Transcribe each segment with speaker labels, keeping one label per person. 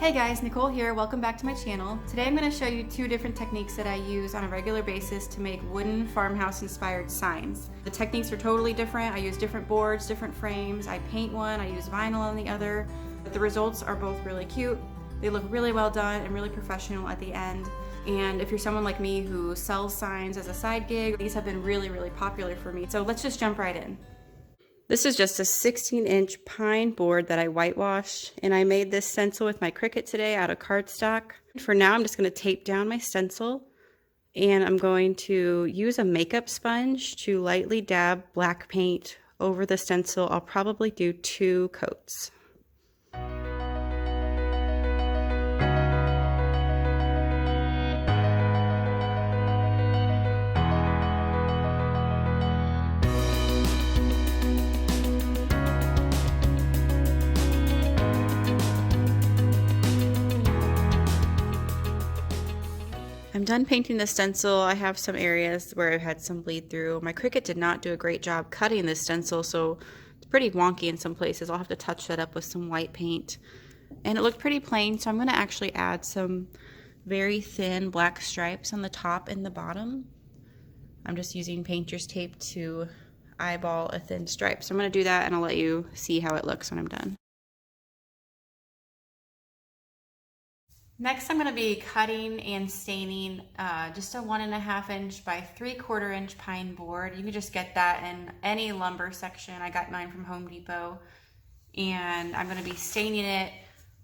Speaker 1: Hey guys, Nicole here. Welcome back to my channel. Today I'm going to show you two different techniques that I use on a regular basis to make wooden farmhouse inspired signs. The techniques are totally different. I use different boards, different frames. I paint one, I use vinyl on the other. But the results are both really cute. They look really well done and really professional at the end. And if you're someone like me who sells signs as a side gig, these have been really popular for me. So let's just jump right in. This is just a 16-inch pine board that I whitewashed, and I made this stencil with my Cricut today out of cardstock. For now, I'm just going to tape down my stencil, and I'm going to use a makeup sponge to lightly dab black paint over the stencil. I'll probably do 2 coats. I'm done painting the stencil. I have some areas where I've had some bleed through. My Cricut did not do a great job cutting this stencil, so it's pretty wonky in some places. I'll have to touch that up with some white paint. And it looked pretty plain, so I'm going to actually add some very thin black stripes on the top and the bottom. I'm just using painter's tape to eyeball a thin stripe. So I'm going to do that, and I'll let you see how it looks when I'm done. Next, I'm going to be cutting and staining just a 1.5 inch by 3/4 inch pine board. You can just get that in any lumber section. I got mine from Home Depot. And I'm going to be staining it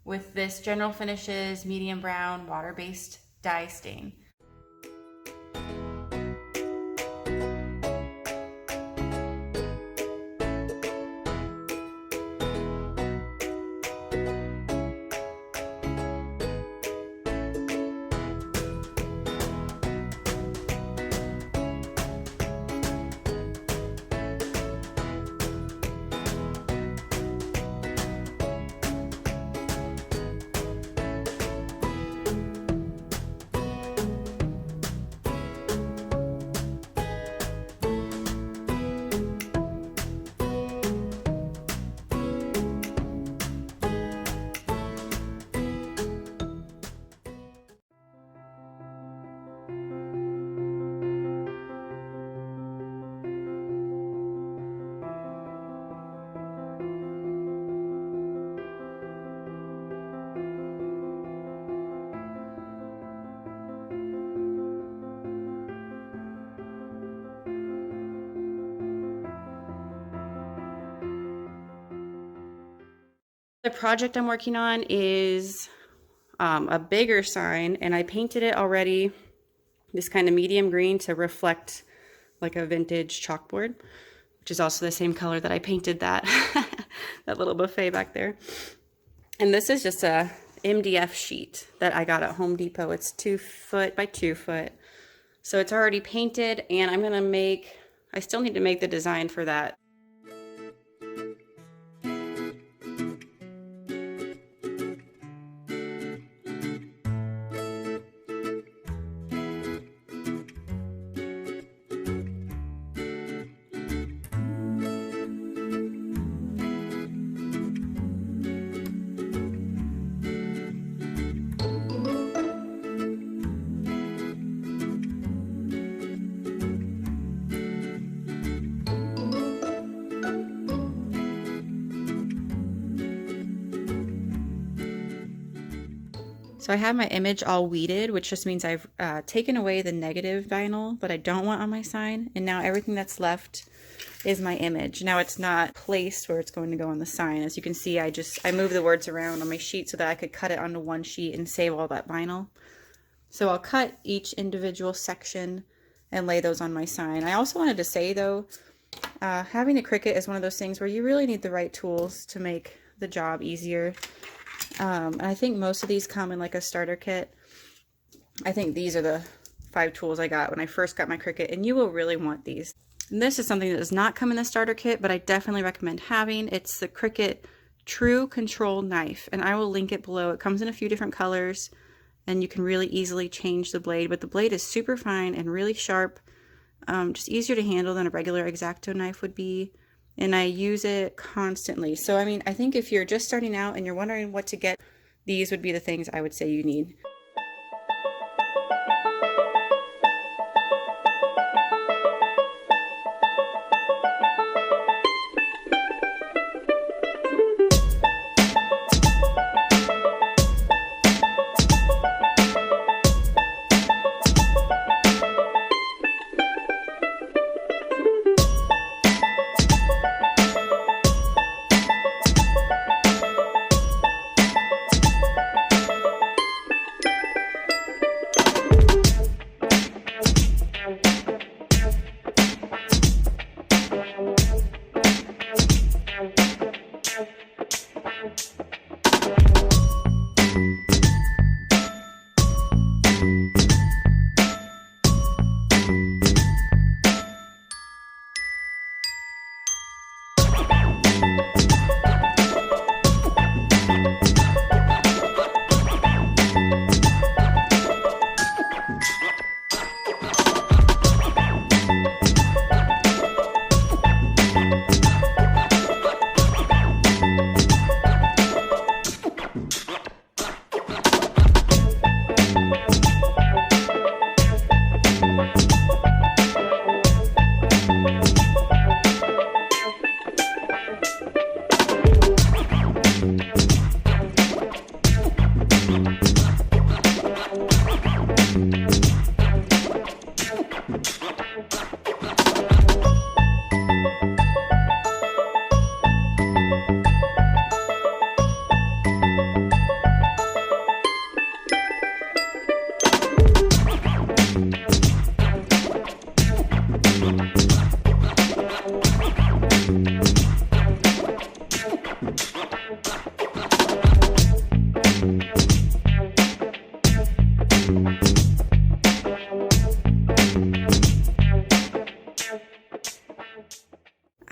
Speaker 1: with this General Finishes medium brown water-based dye stain. The project I'm working on is a bigger sign, and I painted it already this kind of medium green to reflect like a vintage chalkboard, which is also the same color that I painted that that little buffet back there. And this is just a MDF sheet that I got at Home Depot. It's 2 foot by 2 foot. So it's already painted, and I'm gonna make, I still need to make the design for that. So I have my image all weeded, which just means I've taken away the negative vinyl that I don't want on my sign. And now everything that's left is my image. Now it's not placed where it's going to go on the sign. As you can see, I moved the words around on my sheet so that I could cut it onto one sheet and save all that vinyl. So I'll cut each individual section and lay those on my sign. I also wanted to say though, having a Cricut is one of those things where you really need the right tools to make the job easier. And I think most of these come in like a starter kit. I think these are the 5 tools I got when I first got my Cricut, and you will really want these. And this is something that does not come in the starter kit, but I definitely recommend having. It's the Cricut True Control Knife, and I will link it below. It comes in a few different colors, and you can really easily change the blade, but the blade is super fine and really sharp. just easier to handle than a regular X-Acto knife would be. And I use it constantly. So, I mean, I think if you're just starting out and you're wondering what to get these would be the things I would say you need.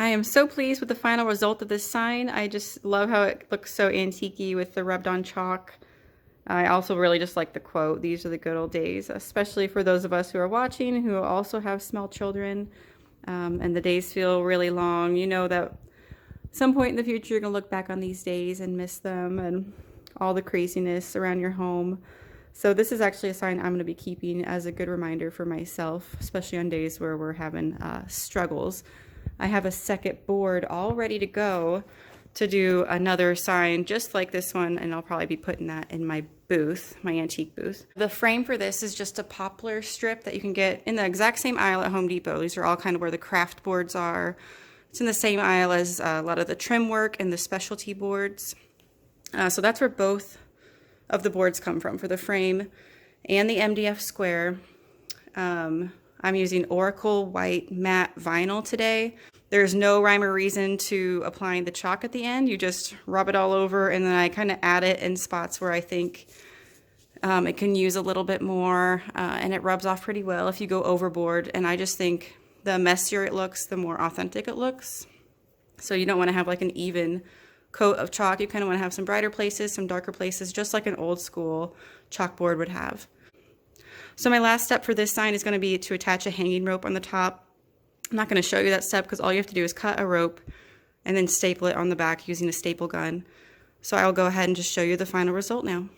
Speaker 1: I am so pleased with the final result of this sign. I just love how it looks so antique-y with the rubbed on chalk. I also really just like the quote, "These are the good old days," especially for those of us who are watching who also have small children, and the days feel really long. You know that some point in the future you're going to look back on these days and miss them and all the craziness around your home. So this is actually a sign I'm going to be keeping as a good reminder for myself, especially on days where we're having struggles. I have a second board all ready to go to do another sign just like this one, and I'll probably be putting that in my booth, my antique booth. The frame for this is just a poplar strip that you can get in the exact same aisle at Home Depot. These are all kind of where the craft boards are. It's in the same aisle as a lot of the trim work and the specialty boards. So that's where both of the boards come from, for the frame and the MDF square. I'm using Oracle white matte vinyl today. There's no rhyme or reason to applying the chalk at the end. You just rub it all over, and then I kind of add it in spots where I think it can use a little bit more, and it rubs off pretty well if you go overboard. And I just think the messier it looks, the more authentic it looks. So you don't want to have like an even coat of chalk. You kind of want to have some brighter places, some darker places, just like an old school chalkboard would have. So my last step for this sign is going to be to attach a hanging rope on the top. I'm not going to show you that step because all you have to do is cut a rope and then staple it on the back using a staple gun. So I'll go ahead and just show you the final result now.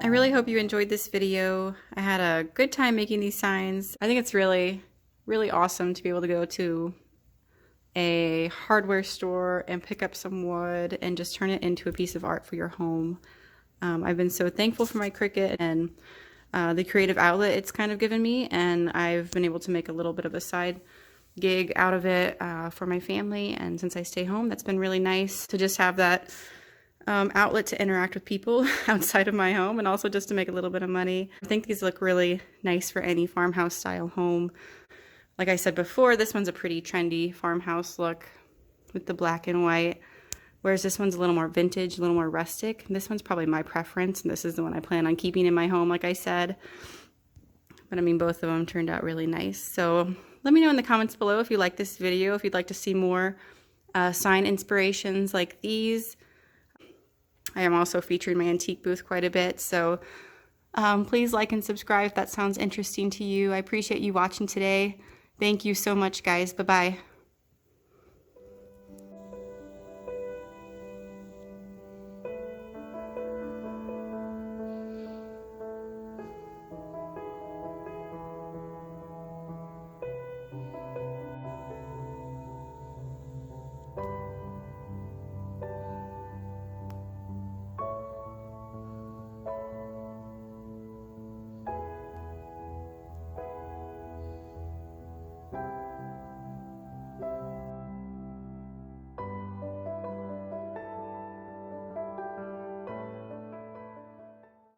Speaker 1: I really hope you enjoyed this video. I had a good time making these signs. I think it's really, really awesome to be able to go to a hardware store and pick up some wood and just turn it into a piece of art for your home. I've been so thankful for my Cricut and the creative outlet it's kind of given me, and I've been able to make a little bit of a side gig out of it for my family. And since I stay home, that's been really nice to just have that outlet to interact with people outside of my home, and also just to make a little bit of money. I think these look really nice for any farmhouse style home. Like I said before, this one's a pretty trendy farmhouse look with the black and white. whereas this one's a little more vintage, a little more rustic. This one's probably my preference, and this is the one I plan on keeping in my home, like I said. But I mean, both of them turned out really nice. So let me know in the comments below if you like this video, if you'd like to see more sign inspirations like these. I am also featuring my antique booth quite a bit, so please like and subscribe if that sounds interesting to you. I appreciate you watching today. Thank you so much, guys. Bye-bye.